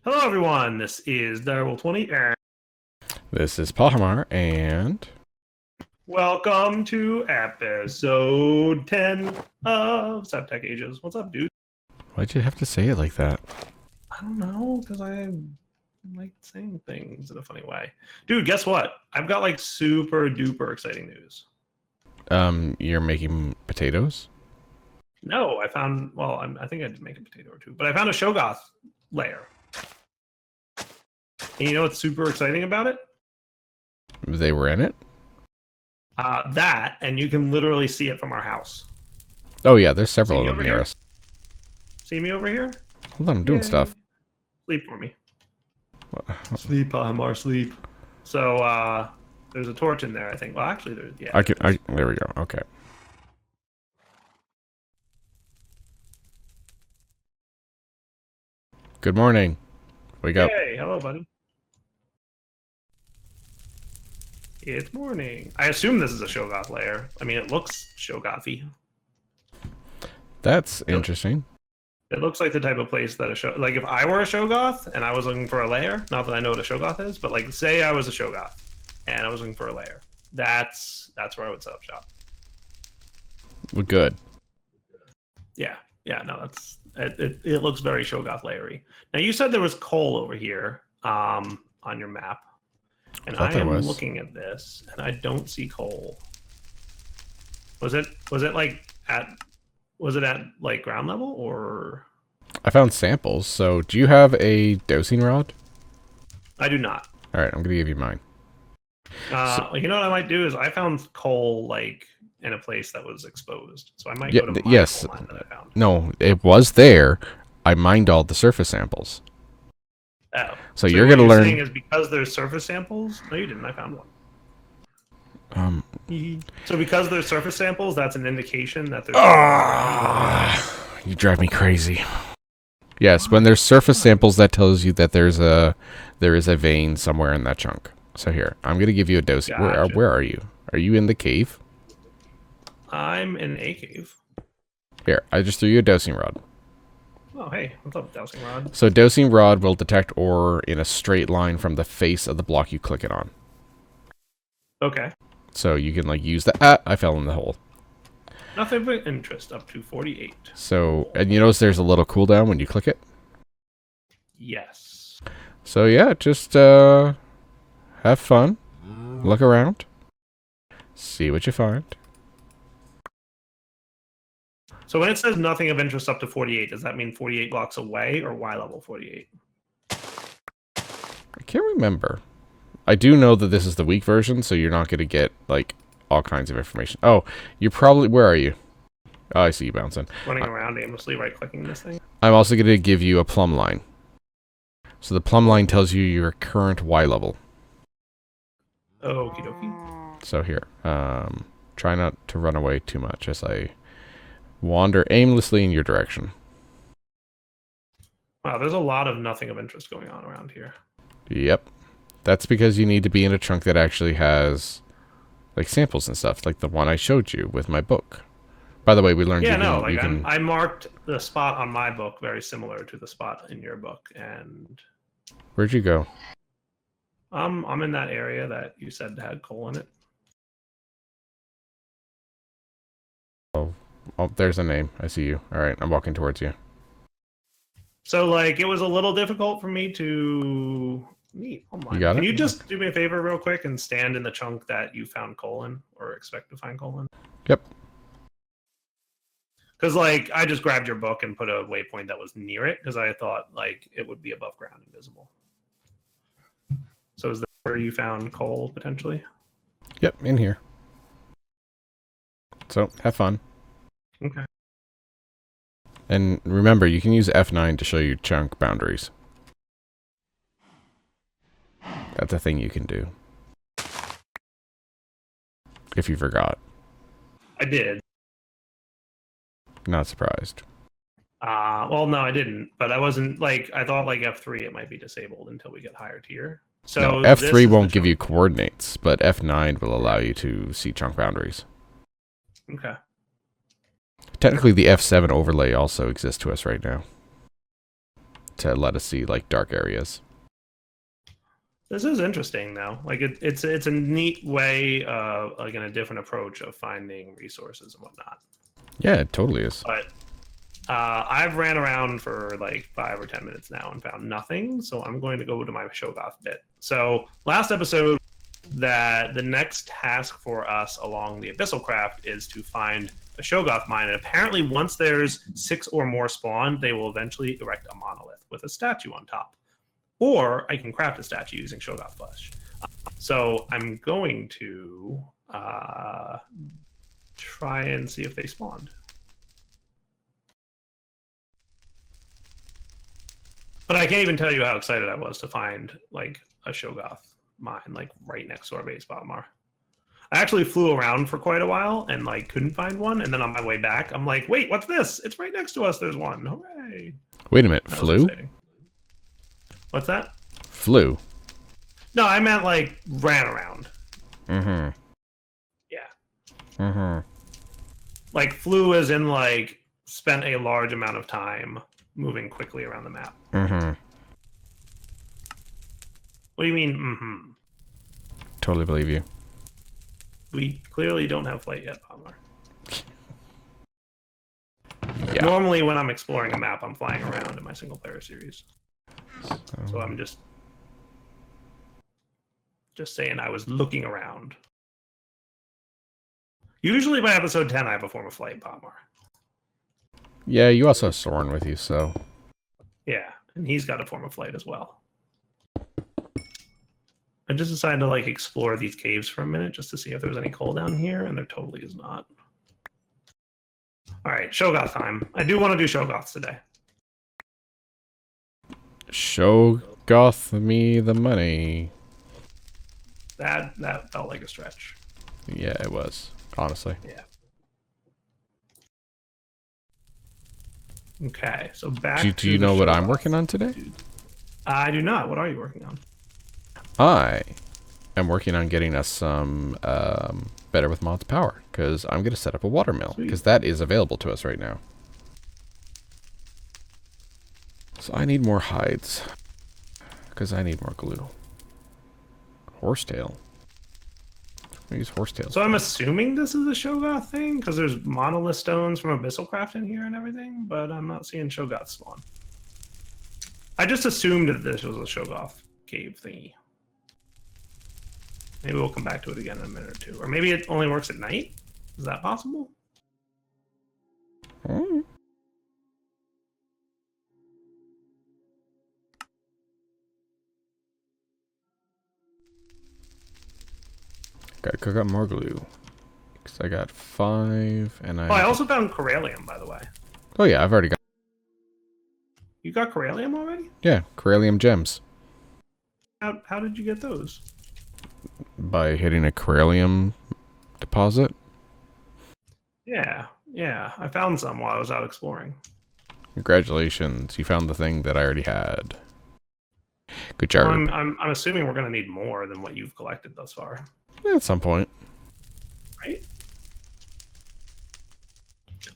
Hello, everyone. This is Direwolf20, and This is Pahimar, and welcome to episode 10 of SevTech Ages. What's up, dude? why'd you have to say it like that? I don't know, because I like saying things in a funny way. Dude, guess what? I've got like super duper exciting news. You're making potatoes? No, I found, well, I think I did make a potato or two, but I found a Shogoth layer. And you know what's super exciting about it? They were in it? That, and you can literally see it from our house. Oh yeah, there's several of them near here? us. See me over here? Hold on, I'm doing stuff. Sleep for me. Sleep, Pahimar, sleep. So, there's a torch in there, I think. Well, actually, there's, yeah. There we go, okay. Good morning. Wake up. Hey, hello, buddy. It's morning. I assume this is a Shogoth lair. I mean, it looks Shogothy. That's interesting. It looks like the type of place that like if I were a Shogoth and I was looking for a lair, not that I know what a Shogoth is, but like say I was a Shogoth and I was looking for a lair, that's where I would set up shop. Well, good. Yeah, no, that's it looks very Shogoth layery. Now you said there was coal over here on your map. And I am looking at this, and I don't see coal. Was it at like ground level or? I found samples. So, do you have a dowsing rod? I do not. All right, I'm gonna give you mine. You know what I might do is I found coal like in a place that was exposed, so I might go to my yes. coal mine that I found. No, it was there. I mined all the surface samples. Oh. So you're gonna learn. Saying is because there's surface samples? No, you didn't. I found one. So because there's surface samples, that's an indication that there's. You drive me crazy. Yes, when there's surface samples, that tells you that there is a vein somewhere in that chunk. So here, I'm gonna give you a dose. Gotcha. Where are you? Are you in the cave? I'm in a cave. Here, I just threw you a dowsing rod. Oh, hey, what's up, Dowsing Rod? So dowsing rod will detect ore in a straight line from the face of the block you click it on. Okay. So you can like use that. I fell in the hole. Nothing but interest up to 48. So, and you notice there's a little cooldown when you click it? Yes. So yeah, just have fun. Look around. See what you find. So when it says nothing of interest up to 48, does that mean 48 blocks away or Y level 48? I can't remember. I do know that this is the weak version, so you're not going to get, like, all kinds of information. Oh, you're probably... Where are you? Oh, I see you bouncing. Running around aimlessly right-clicking this thing. I'm also going to give you a plumb line. So the plumb line tells you your current Y level. Okie dokie. So here. Try not to run away too much as I wander aimlessly in your direction. Wow, there's a lot of nothing of interest going on around here. Yep. That's because you need to be in a chunk that actually has, like, samples and stuff, like the one I showed you with my book. By the way, we learned I marked the spot on my book very similar to the spot in your book, and... Where'd you go? I'm in that area that you said had coal in it. Oh, there's a name. I see you. All right, I'm walking towards you. So, like, it was a little difficult for me to meet. Oh my! Can you just do me a favor real quick and stand in the chunk that you found coal in, or expect to find coal in? Yep. Because, like, I just grabbed your book and put a waypoint that was near it, because I thought, like, it would be above ground and visible. So is that where you found coal, potentially? Yep, in here. So, have fun. Okay. And remember, you can use F9 to show you chunk boundaries. That's a thing you can do. If you forgot. I did. Not surprised. Well, no, I didn't. But I wasn't, like, I thought, like, F3, it might be disabled until we get higher tier. So no, F3 won't give you coordinates, but F9 will allow you to see chunk boundaries. Okay. Technically, the F7 overlay also exists to us right now. to let us see like dark areas. This is interesting, though. Like it's a neat way, like in a different approach of finding resources and whatnot. Yeah, it totally is. But I've ran around for like 5 or 10 minutes now and found nothing, so I'm going to go to my Shogoth bit. So last episode, that the next task for us along the Abyssal Craft is to find a Shogoth mine, and apparently once there's 6 or more spawned, they will eventually erect a monolith with a statue on top. Or I can craft a statue using Shogoth flesh. So I'm going to try and see if they spawned. But I can't even tell you how excited I was to find like a Shogoth mine like right next to our base, Pahimar. I actually flew around for quite a while and like couldn't find one, and then on my way back, I'm like, wait, what's this? It's right next to us. There's one. Hooray! Wait a minute, flew? What's that? Flew. No, I meant like ran around. Mm-hmm. Yeah. Mm-hmm. Like flew as in like spent a large amount of time moving quickly around the map. Mm-hmm. What do you mean, mm-hmm? Totally believe you. We clearly don't have flight yet, Pahimar. Yeah. Normally when I'm exploring a map, I'm flying around in my single player series. So I'm just saying I was looking around. Usually by episode 10, I have a form of flight, Pahimar. Yeah, you also have Soren with you, so... Yeah, and he's got a form of flight as well. I just decided to like explore these caves for a minute just to see if there was any coal down here, and there totally is not. All right, Shogoth time. I do want to do Shogoths today. Shogoth me the money. That felt like a stretch. Yeah, it was. Honestly. Yeah. Okay, so back do you know what I'm working on today? I do not. What are you working on? I am working on getting us some better with mods power, because I'm going to set up a water mill, because that is available to us right now. So I need more hides, because I need more glue. Horsetail. I use horsetail. So I'm assuming this is a Shogoth thing, because there's monolith stones from Abyssal Craft in here and everything, but I'm not seeing Shogoth spawn. I just assumed that this was a Shogoth cave thingy. Maybe we'll come back to it again in a minute or two. Or maybe it only works at night? Is that possible? Hmm. Gotta cook up more glue. Because I got 5 and I also found Corallium, by the way. Oh yeah, I've already got... You got Corallium already? Yeah, Corallium gems. How did you get those? By hitting a Corallium deposit. Yeah. I found some while I was out exploring. Congratulations, you found the thing that I already had. Good job. Well, I'm assuming we're going to need more than what you've collected thus far. At some point. Right?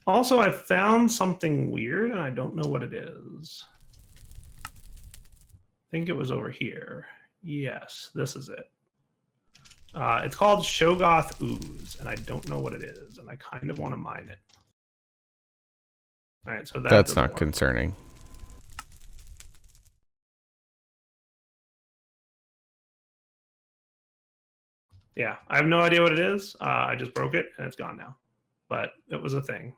Also, I found something weird, and I don't know what it is. I think it was over here. Yes, this is it. It's called Shogoth Ooze, and I don't know what it is, and I kind of want to mine it. All right, so that's not concerning. Yeah, I have no idea what it is. I just broke it, and it's gone now. But it was a thing.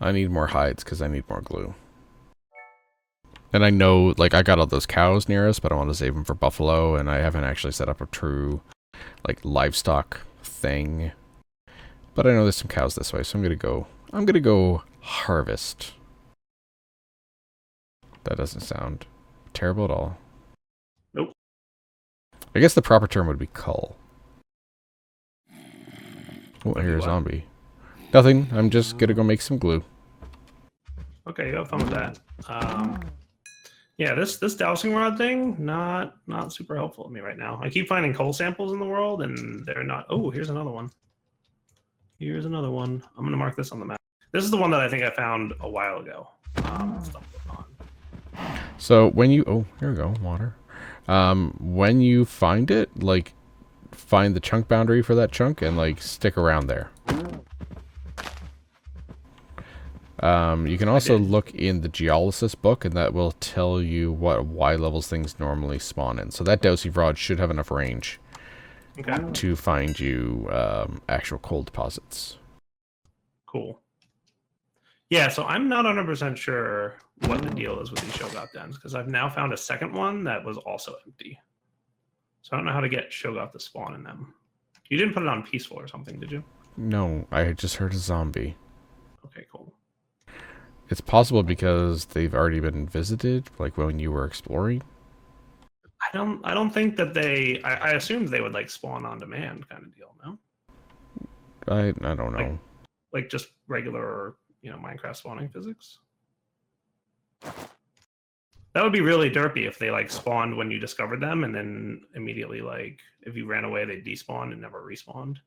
I need more hides because I need more glue. And I know, like, I got all those cows near us, but I want to save them for buffalo, and I haven't actually set up a true, like, livestock thing. But I know there's some cows this way, so I'm gonna go harvest. That doesn't sound terrible at all. Nope. I guess the proper term would be cull. Oh, I hear a zombie. Nothing. I'm just gonna go make some glue. Okay, you have fun with that. Yeah, this dowsing rod thing, not super helpful to me right now. I keep finding coal samples in the world, and they're not... Oh, here's another one. Here's another one. I'm going to mark this on the map. This is the one that I think I found a while ago. So when you... Oh, here we go. Water. When you find it, like, find the chunk boundary for that chunk and, like, stick around there. You can also look in the Geolysis book, and that will tell you what Y levels things normally spawn in. So that Dowsing Rod should have enough range to find you actual coal deposits. Cool. Yeah, so I'm not 100% sure what the deal is with these Shogoth dens, because I've now found a second one that was also empty. So I don't know how to get Shogoth to spawn in them. You didn't put it on peaceful or something, did you? No, I just heard a zombie. Okay, cool. It's possible because they've already been visited, like when you were exploring. I don't think that they... I assumed they would, like, spawn on demand kind of deal, no? I don't know. Like just regular, Minecraft spawning physics? That would be really derpy if they, like, spawned when you discovered them, and then immediately, like, if you ran away, they despawned and never respawned.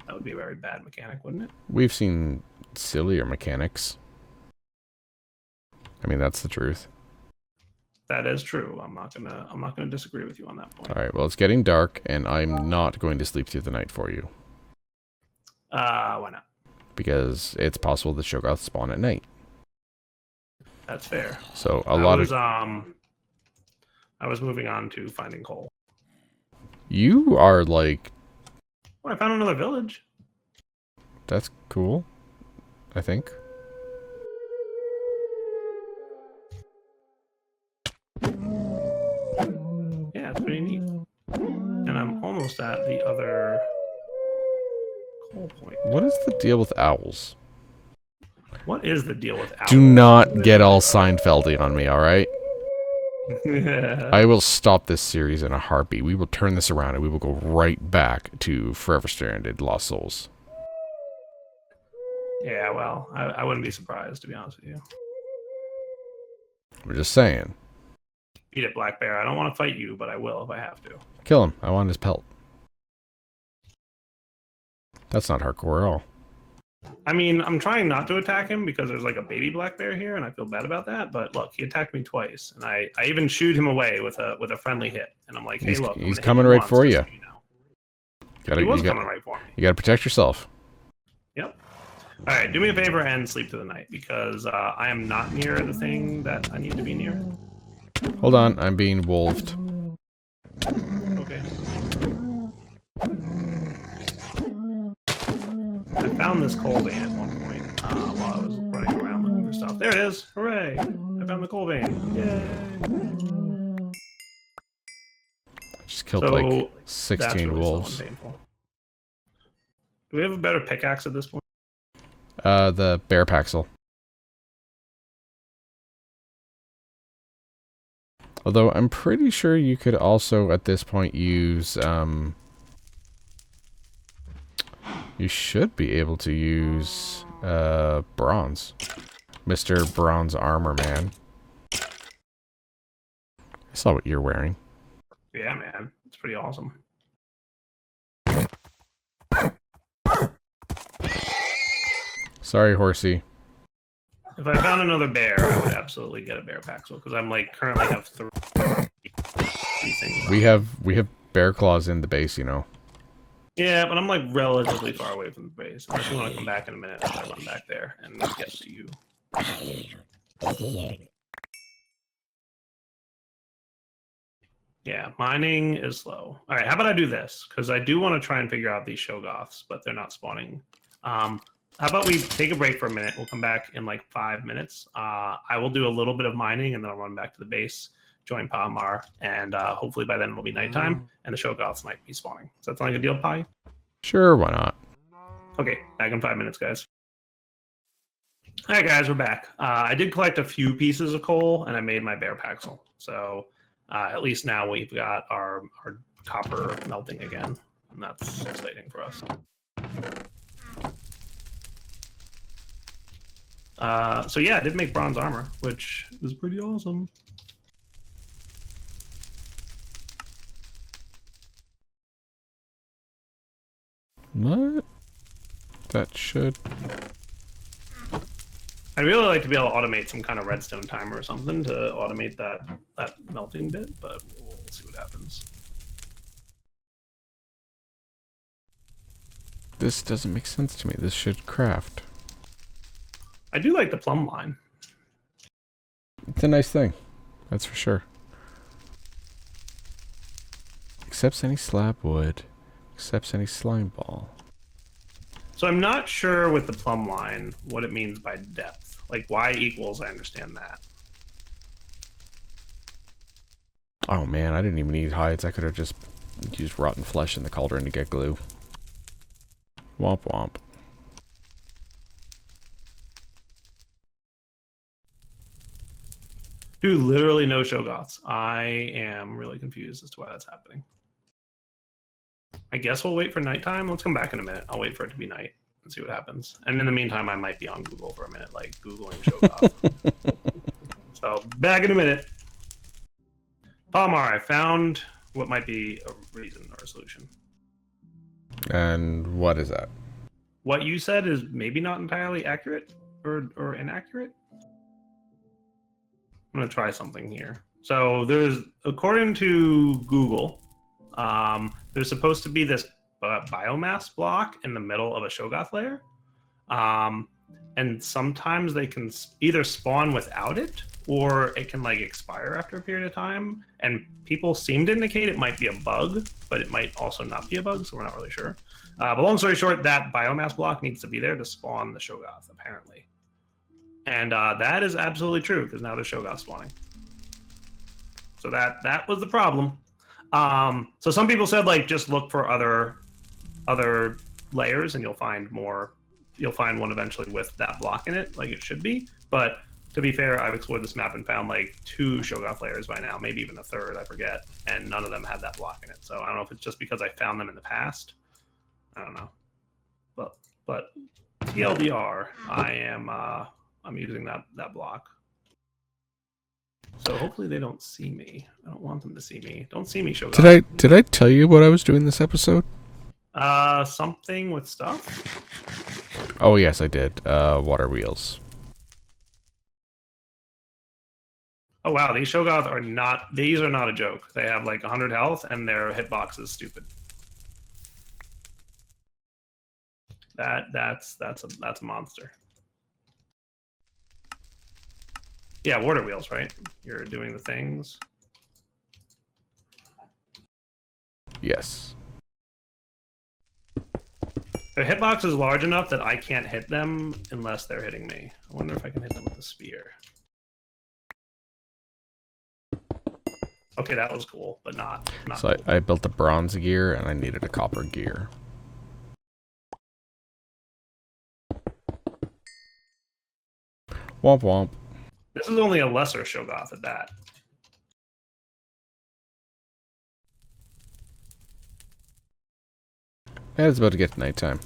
That would be a very bad mechanic, wouldn't it? We've seen sillier mechanics. I mean, that's the truth. That is true. I'm not gonna disagree with you on that point. All right. Well, it's getting dark, and I'm not going to sleep through the night for you. Why not? Because it's possible the Shogoth spawn at night. That's fair. So I was moving on to finding coal. You are like... Oh, I found another village. That's cool, I think. Yeah, it's pretty neat. And I'm almost at the other coal point. What is the deal with owls? What is the deal with owls? Do not get all Seinfeldy on me, alright? I will stop this series in a heartbeat. We will turn this around and we will go right back to Forever Stranded Lost Souls. Yeah, well, I wouldn't be surprised, to be honest with you. I'm just saying. Beat it, Black Bear. I don't want to fight you, but I will if I have to. Kill him. I want his pelt. That's not hardcore at all. I mean, I'm trying not to attack him because there's like a baby black bear here, and I feel bad about that. But look, he attacked me twice, and I even shooed him away with a friendly hit. And I'm like, hey, look, he's coming right for you. He was coming right for me. You gotta protect yourself. Yep. All right, do me a favor and sleep through the night because I am not near the thing that I need to be near. Hold on, I'm being wolved. Okay. I found this coal vein at one point while I was running around looking for stuff. There it is! Hooray! I found the coal vein. Yay! I just killed like 16 really wolves. Do we have a better pickaxe at this point? The bear paxel. Although I'm pretty sure you could also at this point use you should be able to use bronze. Mr. Bronze Armor Man. I saw what you're wearing. Yeah, man. It's pretty awesome. Sorry, horsey. If I found another bear, I would absolutely get a bear paxel because I'm like currently have three things. We have bear claws in the base, you know. Yeah, but I'm like relatively far away from the base. Unless you want to come back in a minute, I'll run back there and get to you. Yeah, mining is slow. All right, how about I do this? Because I do want to try and figure out these Shogoths, but they're not spawning. How about we take a break for a minute? We'll come back in like 5 minutes. I will do a little bit of mining, and then I'll run back to the base, join Pahimar, and hopefully by then it'll be nighttime, and the Shogoths might be spawning. Does that sound like a deal, Pi? Sure, why not? Okay, back in 5 minutes, guys. All right, guys, we're back. I did collect a few pieces of coal, and I made my bear paxel. So at least now we've got our copper melting again, and that's exciting for us. So yeah, I did make bronze armor, which is pretty awesome. What? That should... I'd really like to be able to automate some kind of redstone timer or something to automate that melting bit, but we'll see what happens. This doesn't make sense to me. This should craft. I do like the plumb line. It's a nice thing. That's for sure. Accepts any slab wood. Accepts any slime ball. So I'm not sure with the plumb line what it means by depth. Like y equals, I understand that. Oh man, I didn't even need hides. I could have just used rotten flesh in the cauldron to get glue. Womp womp. Dude, literally no Shoggoths. I am really confused as to why that's happening. I guess we'll wait for nighttime. Let's come back in a minute. I'll wait for it to be night and see what happens. And in the meantime, I might be on Google for a minute, like Googling Shoggoth. So back in a minute. Pahimar, I found what might be a reason or a solution. And what is that? What you said is maybe not entirely accurate or inaccurate. I'm going to try something here. So there's, according to Google, there's supposed to be this biomass block in the middle of a Shoggoth layer. And sometimes they can either spawn without it, or it can like expire after a period of time. And people seem to indicate it might be a bug, but it might also not be a bug, so we're not really sure. But long story short, that biomass block needs to be there to spawn the Shoggoth, apparently. And that is absolutely true, because now there's Shoggoth spawning. So that was the problem. So some people said, like, just look for other layers, and you'll find more. You'll find one eventually with that block in it, like it should be. But to be fair, I've explored this map and found like 2 Shoggoth layers by now, maybe even a third, I forget, and none of them had that block in it. So I don't know if it's just because I found them in the past. I don't know. But TLDR, I'm using that block. So hopefully they don't see me. I don't want them to see me. Don't see me, Shoggoth. Did I tell you what I was doing this episode? Something with stuff? Oh yes, I did. Water wheels. Oh wow, these Shoggoth are not a joke. They have like 100 health and their hitbox is stupid. That's a monster. Yeah, water wheels, right? You're doing the things. Yes. Their hitbox is large enough that I can't hit them unless they're hitting me. I wonder if I can hit them with a spear. Okay, that was cool, but not So cool. I built a bronze gear and I needed a copper gear. Womp womp. This is only a lesser Shoggoth at that. And it's about to get to nighttime.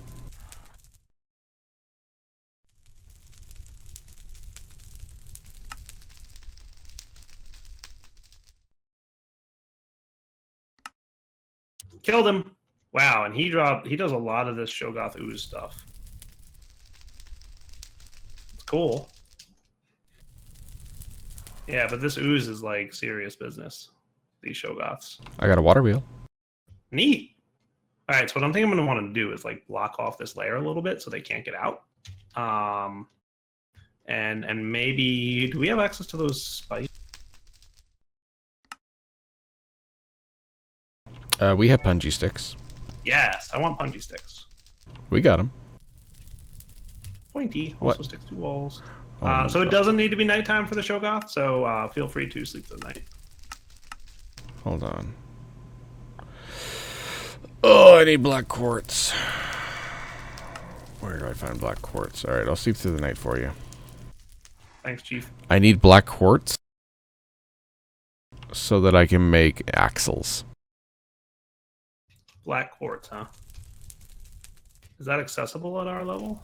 Killed him. Wow, and he does a lot of this Shoggoth ooze stuff. It's cool. Yeah, but this ooze is like serious business. These Shoggoths. I got a water wheel. Neat. All right, so what I'm thinking I'm going to want to do is like block off this layer a little bit so they can't get out. And maybe, do we have access to those spikes? We have punji sticks. Yes, I want punji sticks. We got them. Pointy What? also sticks to walls. Oh, So it doesn't need to be nighttime for the Shoggoth, so feel free to sleep the night. Hold on. Oh, I need black quartz. Where do I find black quartz? Alright, I'll sleep through the night for you. Thanks, Chief. I need black quartz so that I can make axles. Black quartz, huh? Is that accessible at our level?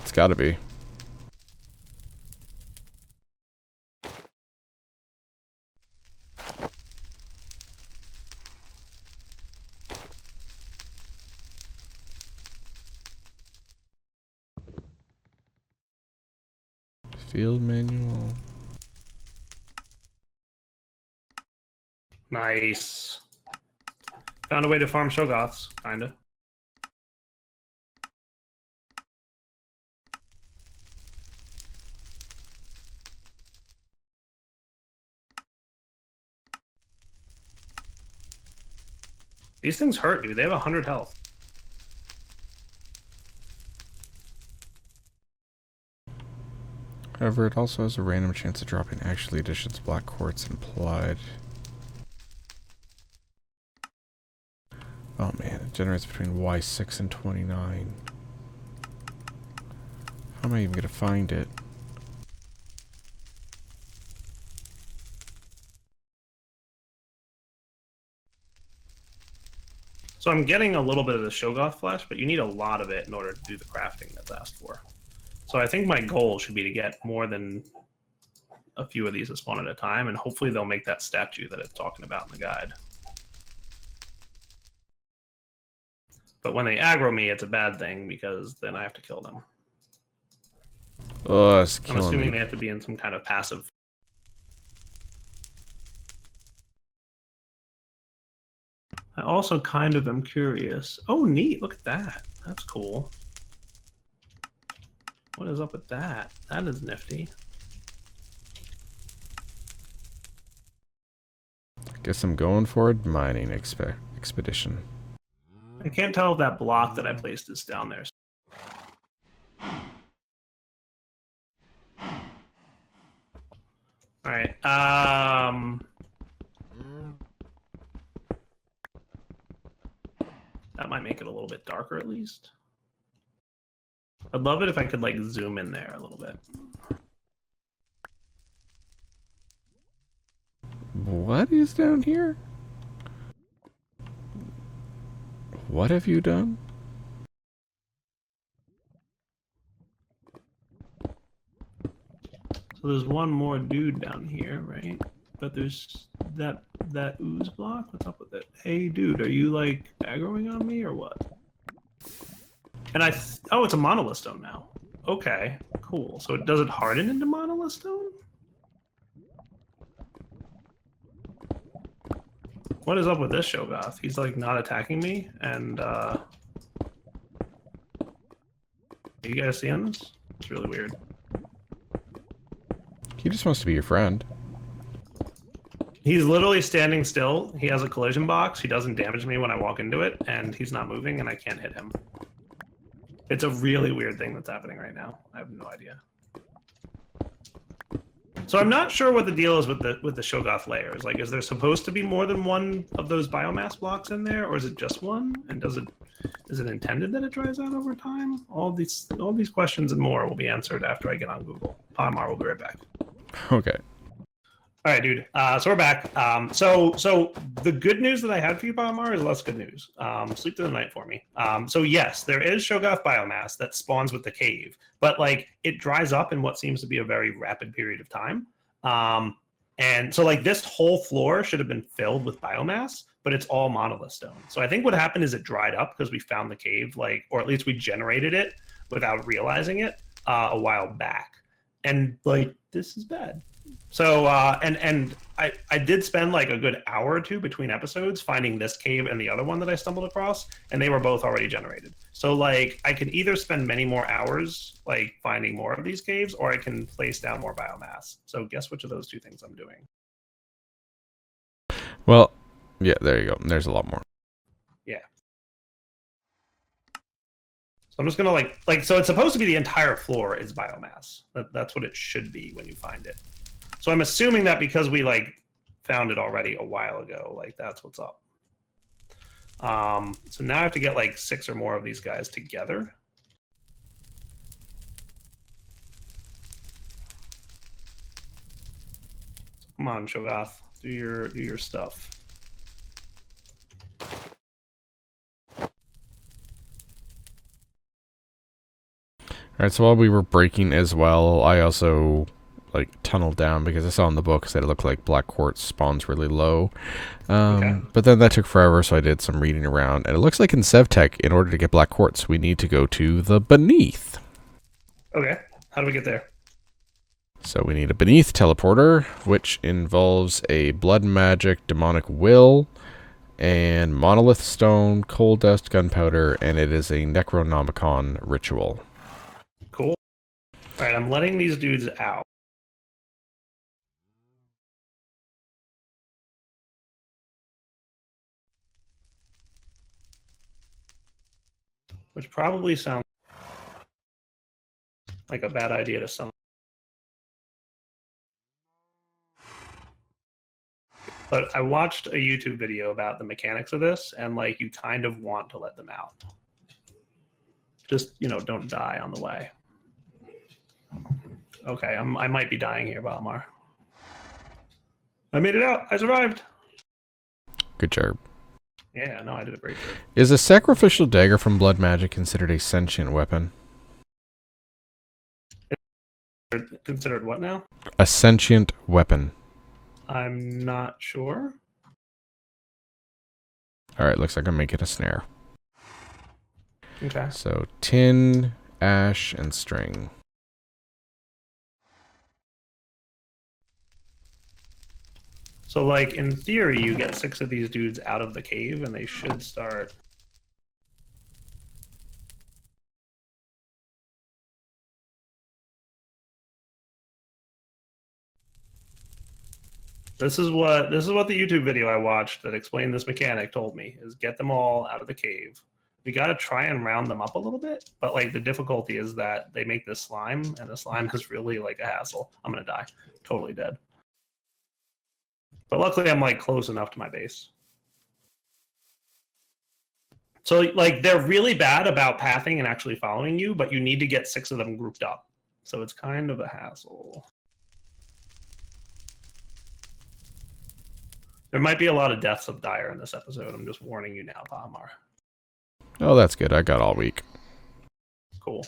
It's gotta be. Field manual. Nice. Found a way to farm Shoggoths, kinda. These things hurt, dude. They have 100 health. However, it also has a random chance of dropping actually additions black quartz implied. Oh man, it generates between Y6 and 29. How am I even gonna find it? So I'm getting a little bit of the Shoggoth flesh, but you need a lot of it in order to do the crafting that's asked for. So I think my goal should be to get more than a few of these that spawn at a time, and hopefully they'll make that statue that it's talking about in the guide. But when they aggro me, it's a bad thing, because then I have to kill them. Oh, it's I'm killing assuming me. they have to be in some kind of passive. I also kind of am curious. Oh, neat. Look at that. That's cool. What is up with that? That is nifty. Guess I'm going for a mining expedition. I can't tell if that block that I placed is down there. All right. That might make it a little bit darker, at least. I'd love it if I could like zoom in there a little bit. What is down here? What have you done? So there's one more dude down here, right? But there's that ooze block. What's up with it? Hey, dude, are you like aggroing on me or what? And oh, it's a monolith stone now. Okay, cool. So does it harden into monolith stone? What is up with this Shoggoth? He's like not attacking me, and are you guys seeing this? It's really weird. He just wants to be your friend. He's literally standing still. He has a collision box. He doesn't damage me when I walk into it, and he's not moving, and I can't hit him. It's a really weird thing that's happening right now. I have no idea. So I'm not sure what the deal is with the Shoggoth layers. Like, is there supposed to be more than one of those biomass blocks in there, or is it just one? And is it intended that it dries out over time? All these questions and more will be answered after I get on Google. Pahimar will be right back. Okay. All right, dude. So we're back. So the good news that I had for you, Pahimar, is less good news. Sleep through the night for me. So yes, there is Shoggoth biomass that spawns with the cave, but like it dries up in what seems to be a very rapid period of time. And so like this whole floor should have been filled with biomass, but it's all monolith stone. So I think what happened is it dried up because we found the cave, like, or at least we generated it without realizing it a while back. And like this is bad. So and I did spend like a good hour or two between episodes finding this cave and the other one that I stumbled across, and they were both already generated. So like I could either spend many more hours like finding more of these caves, or I can place down more biomass. So guess which of those two things I'm doing? Well, yeah, there you go. There's a lot more. Yeah. So I'm just gonna like so it's supposed to be the entire floor is biomass. That's what it should be when you find it. So I'm assuming that because we like found it already a while ago, like that's what's up. So now I have to get like 6 or more of these guys together. Come on, Shoggoth, do your stuff. Alright, so while we were breaking as well, I also like tunneled down because I saw in the books that it looked like black quartz spawns really low. Okay. But then that took forever, so I did some reading around, and it looks like in SevTech, in order to get black quartz, we need to go to the beneath. Okay, how do we get there? So we need a Beneath teleporter, which involves a blood magic, demonic will, and monolith stone, coal dust, gunpowder, and it is a Necronomicon ritual. Cool. All right, I'm letting these dudes out. Which probably sounds like a bad idea to some. But I watched a YouTube video about the mechanics of this, and like you kind of want to let them out. Just, you know, don't die on the way. Okay, I might be dying here, Pahimar. I made it out. I survived. Good job. Yeah, no, I did a great job. Is a Sacrificial Dagger from blood magic considered a sentient weapon? Considered what now? A sentient weapon. I'm not sure. Alright, looks like I'm making a snare. Okay. So, tin, ash, and string. So, like, in theory, you get 6 of these dudes out of the cave, and they should start... This is what the YouTube video I watched that explained this mechanic told me, is get them all out of the cave. We got to try and round them up a little bit, but like the difficulty is that they make this slime, and the slime is really like a hassle. I'm gonna die, totally dead. But luckily I'm like close enough to my base. So like they're really bad about pathing and actually following you, but you need to get 6 of them grouped up. So it's kind of a hassle. There might be a lot of deaths of Dire in this episode. I'm just warning you now, Pahimar. Oh, that's good. I got all week. Cool.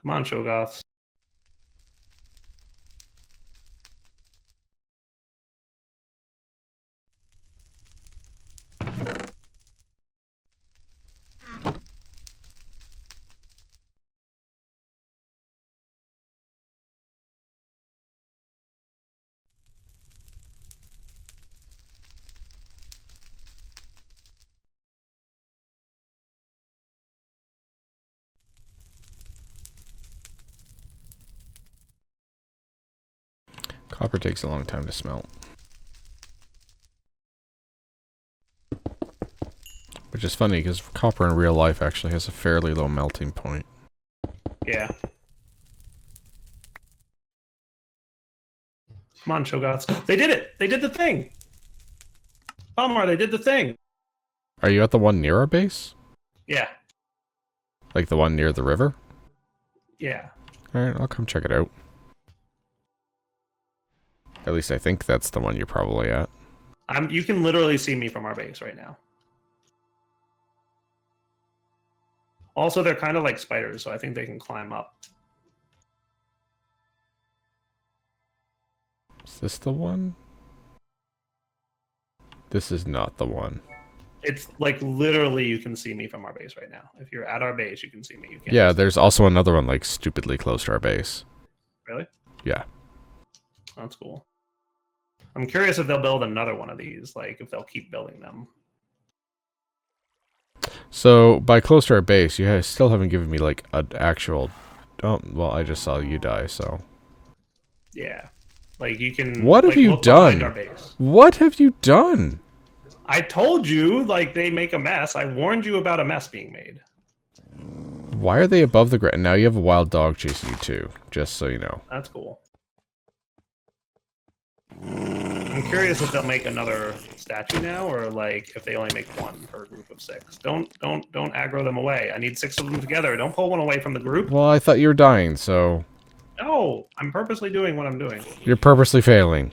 Come on, Shogoths. Copper takes a long time to smelt. Which is funny, because copper in real life actually has a fairly low melting point. Yeah. Come on, Shogoths. They did it! They did the thing! Pahimar, they did the thing! Are you at the one near our base? Yeah. Like the one near the river? Yeah. Alright, I'll come check it out. At least I think that's the one you're probably at. You can literally see me from our base right now. Also, they're kind of like spiders, so I think they can climb up. Is this the one? This is not the one. It's like literally you can see me from our base right now. If you're at our base, you can see me. You can't Yeah, there's also another one like stupidly close to our base. Really? Yeah. That's cool. I'm curious if they'll build another one of these, like if they'll keep building them. So, by close to our base, you guys still haven't given me like an actual... Oh, well, I just saw you die, so... Yeah. Like you can... What have you done? Our base. What have you done? I told you, like, they make a mess. I warned you about a mess being made. Why are they above the ground? Now you have a wild dog chasing you too, just so you know. That's cool. I'm curious if they'll make another statue now, or like if they only make one per group of 6. Don't aggro them away. I need 6 of them together. Don't pull one away from the group. Well, I thought you were dying, so... No, I'm purposely doing what I'm doing. You're purposely failing.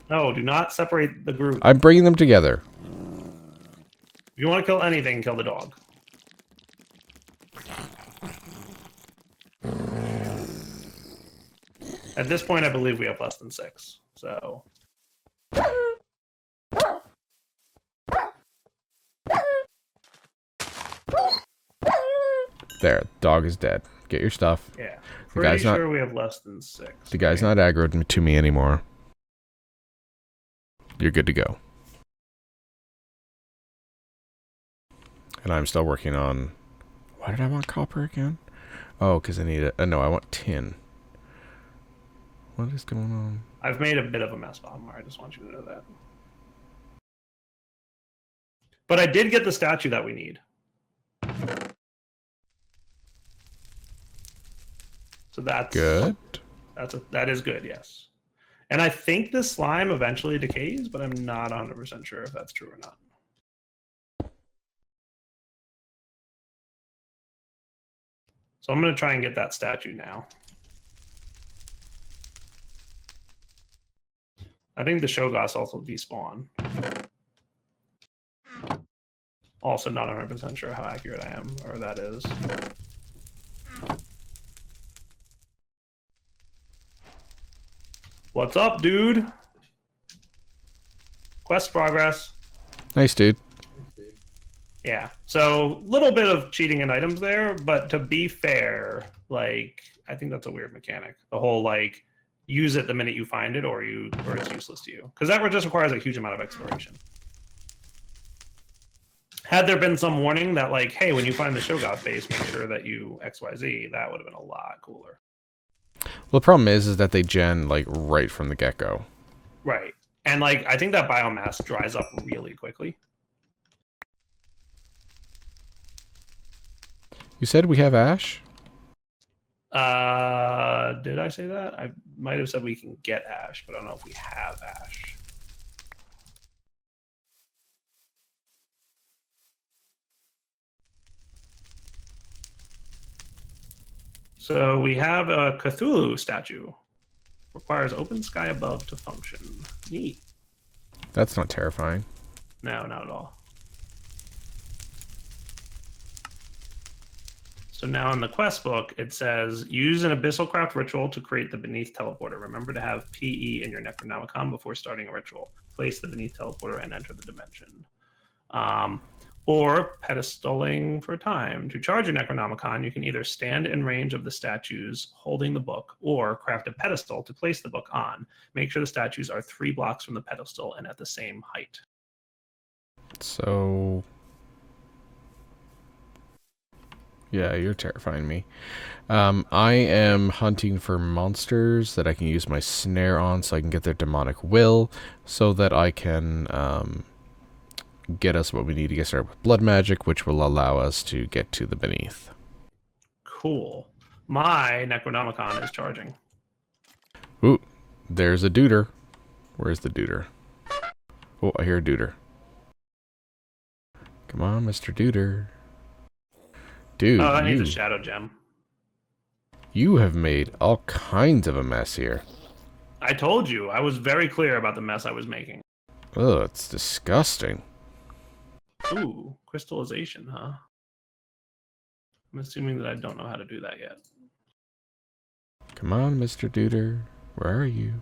No, do not separate the group. I'm bringing them together. If you want to kill anything, kill the dog. At this point, I believe we have less than 6. So... There, dog is dead. Get your stuff. Yeah. The Pretty guy's sure not, we have less than 6. the guy's not aggroed to me anymore. You're good to go. And I'm still working on... Why did I want copper again? Oh, because I need it. No, I want tin. What is going on? I've made a bit of a mess, Pahimar. I just want you to know that. But I did get the statue that we need. So that's good. That is good, yes. And I think this slime eventually decays, but I'm not 100% sure if that's true or not. So I'm going to try and get that statue now. I think the Shogas also despawn. Also not 100% sure how accurate I am, or that is. What's up, dude? Quest progress. Nice, dude. Yeah, so a little bit of cheating in items there, but to be fair, like, I think that's a weird mechanic. The whole, like, use it the minute you find it or it's useless to you. Because that just requires a huge amount of exploration. Had there been some warning that, like, hey, when you find the Shogot base, make sure that you XYZ, that would have been a lot cooler. Well, the problem is that they gen, like, right from the get-go. Right. And, like, I think that biomass dries up really quickly. You said we have ash? Did I say that? I might have said we can get ash, but I don't know if we have ash. So we have a Cthulhu statue. Requires open sky above to function. Neat. That's not terrifying. No, not at all. So now in the quest book, it says, use an Abyssal Craft ritual to create the Beneath Teleporter. Remember to have PE in your Necronomicon before starting a ritual. Place the Beneath Teleporter and enter the dimension. Or pedestaling for time. To charge your Necronomicon, you can either stand in range of the statues holding the book, or craft a pedestal to place the book on. Make sure the statues are 3 blocks from the pedestal and at the same height. So... yeah, you're terrifying me. I am hunting for monsters that I can use my snare on so I can get their demonic will, so that I can get us what we need to get started with blood magic, which will allow us to get to the beneath. Cool. My Necronomicon is charging. Ooh, there's a duder. Where's the duder? Oh, I hear a duder. Come on, Mr. Duder. Dude, oh, that needs a shadow gem. You have made all kinds of a mess here. I told you. I was very clear about the mess I was making. Oh, it's disgusting. Ooh, crystallization, huh? I'm assuming that I don't know how to do that yet. Come on, Mr. Duder. Where are you?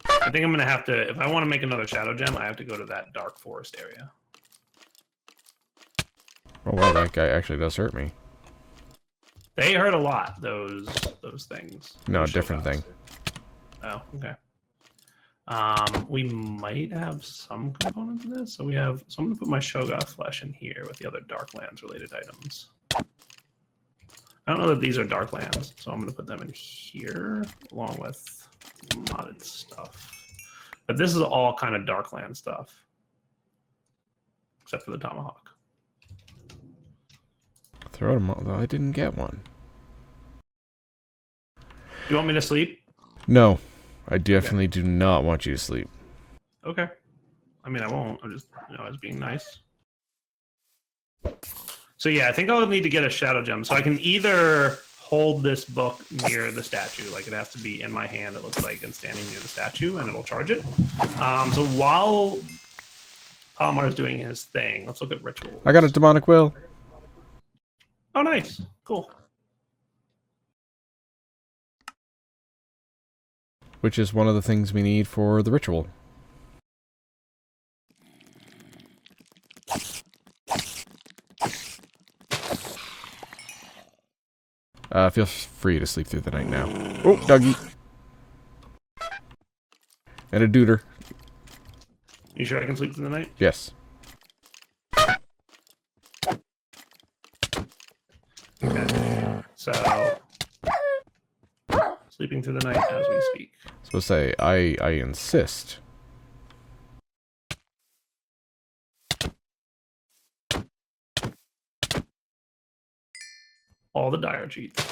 I think I'm going to have to, if I want to make another shadow gem, I have to go to that dark forest area. Oh, wow, that guy actually does hurt me. They hurt a lot, those things. No, those different thing. Oh, okay. We might have some components in this. So we have, so I'm going to put my Shogoth flesh in here with the other Darklands related items. I don't know that these are Darklands, so I'm going to put them in here along with modded stuff. But this is all kind of Darkland stuff, except for the tomahawk. Throw them all, though I didn't get one. You want me to sleep? No, I definitely do not want you to sleep. Okay. I mean, I won't. I'm just, I was being nice. So yeah, I think I'll need to get a shadow gem. So I can either hold this book near the statue, like it has to be in my hand, it looks like, and standing near the statue, and it'll charge it. So while Pahimar is doing his thing, let's look at rituals. I got a demonic will. Oh, nice. Cool. Which is one of the things we need for the ritual. Feel free to sleep through the night now. Oh, doggy. And a duder. You sure I can sleep through the night? Yes. Okay. So, sleeping through the night as we speak. So say, I insist. All the dire cheats.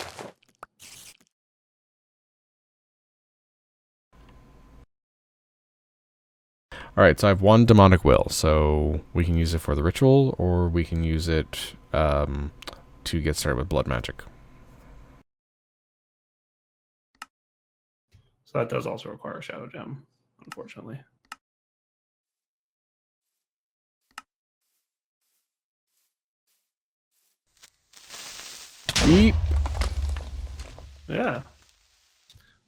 Alright, so I have one demonic will, so we can use it for the ritual, or we can use it to get started with blood magic. So that does also require a shadow gem, unfortunately. Yeep. Yeah.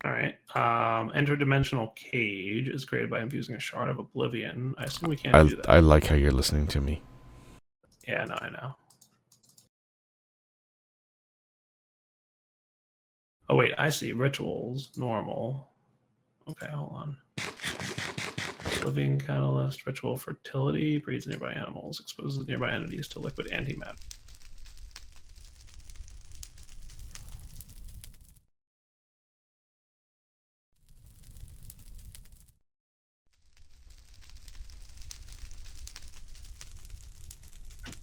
All right. Interdimensional cage is created by infusing a shard of oblivion. I assume we can't do that. I like how you're listening to me. Yeah, no, I know. Oh, wait, I see. Rituals, normal. Okay, hold on. Living catalyst, ritual fertility, breeds nearby animals, exposes nearby entities to liquid antimatter.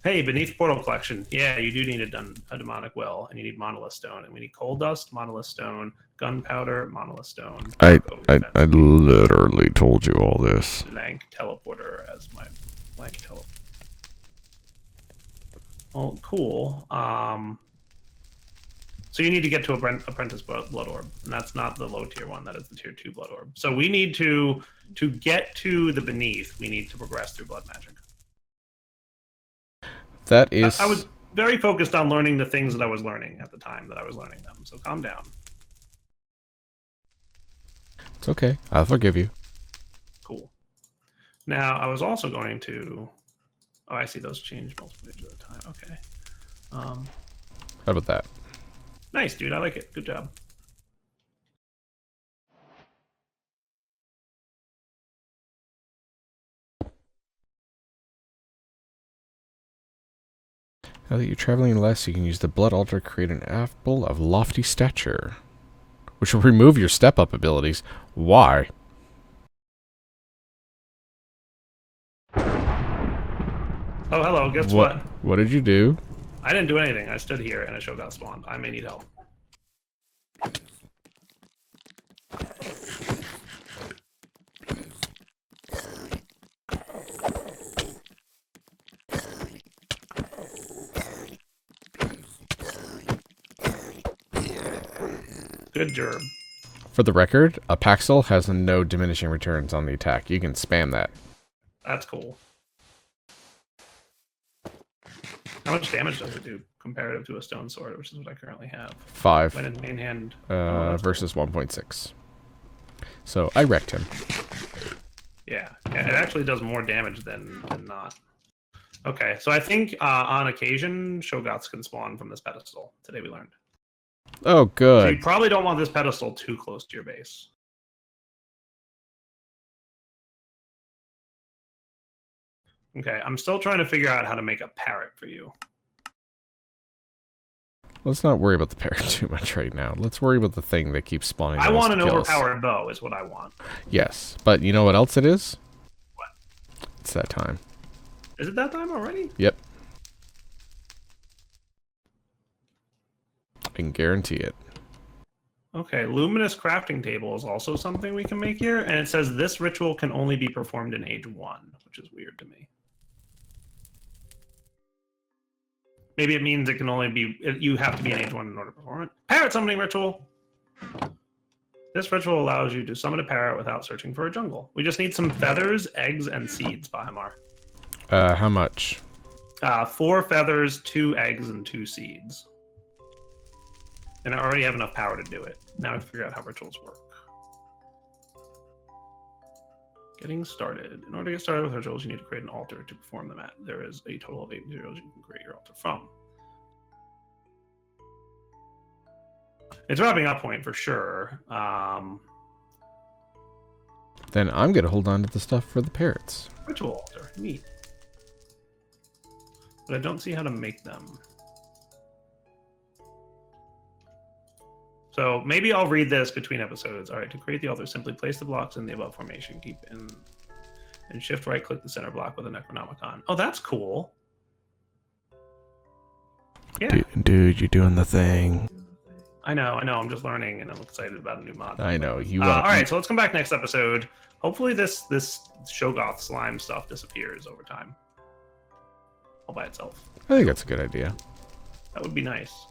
Hey, beneath portal collection. Yeah, you do need a demonic well, and you need monolith stone, and we need coal dust, monolith stone, gunpowder, monolith stone. I literally told you all this. Blank teleporter as my blank teleporter. Well, cool. So you need to get to apprentice blood orb, and that's not the low tier one. That is the tier 2 blood orb. So we need to get to the beneath. We need to progress through blood magic. That is... I was very focused on learning the things that I was learning at the time that I was learning them, so calm down. It's okay. I'll forgive you. Cool. Now, I was also going to... Oh, I see those change multiple pages at a time. Okay. How about that? Nice, dude. I like it. Good job. Now that you're traveling less, you can use the blood altar to create an apple of lofty stature, which will remove your step-up abilities. Why? Oh, hello. Guess what? What did you do? I didn't do anything. I stood here and a show got spawned. I may need help. Good job. For the record, a Paxil has no diminishing returns on the attack. You can spam that. That's cool. How much damage does it do comparative to a stone sword, which is what I currently have? 5. When in main hand. Versus 1.6. So I wrecked him. Yeah, it actually does more damage than not. Okay, so I think on occasion, Shogots can spawn from this pedestal. Today we learned. Oh, good. So you probably don't want this pedestal too close to your base. Okay, I'm still trying to figure out how to make a parrot for you. Let's not worry about the parrot too much right now. Let's worry about the thing that keeps spawning. I want an overpowered bow is what I want. Yes, but you know what else it is? What? It's that time. Is it that time already? Yep. I can guarantee it. Okay, Luminous crafting table is also something we can make here, and it says this ritual can only be performed in age 1, which is weird to me. Maybe it means it can only be, you have to be in age 1 in order to perform it. Parrot summoning ritual! This ritual allows you to summon a parrot without searching for a jungle. We just need some feathers, eggs, and seeds, Pahimar. How much? 4 feathers, 2 eggs, and 2 seeds. And I already have enough power to do it. Now I have to figure out how rituals work. Getting started. In order to get started with rituals, you need to create an altar to perform them at. There is a total of 8 materials you can create your altar from. It's wrapping up point for sure. Then I'm going to hold on to the stuff for the parrots. Ritual altar. Neat. But I don't see how to make them. So maybe I'll read this between episodes. All right, to create the altar, simply place the blocks in the above formation. Keep in and shift right click the center block with a Necronomicon. Oh, that's cool. Yeah. Dude, you're doing the thing. I know. I'm just learning, and I'm excited about a new mod. I know. All right, so let's come back next episode. Hopefully this Shoggoth slime stuff disappears over time. All by itself. I think that's a good idea. That would be nice.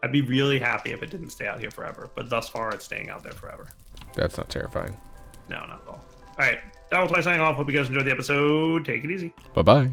I'd be really happy if it didn't stay out here forever, but thus far it's staying out there forever. That's not terrifying. No, not at all. All right, Direwolf20 signing off. Hope you guys enjoyed the episode. Take it easy. Bye-bye.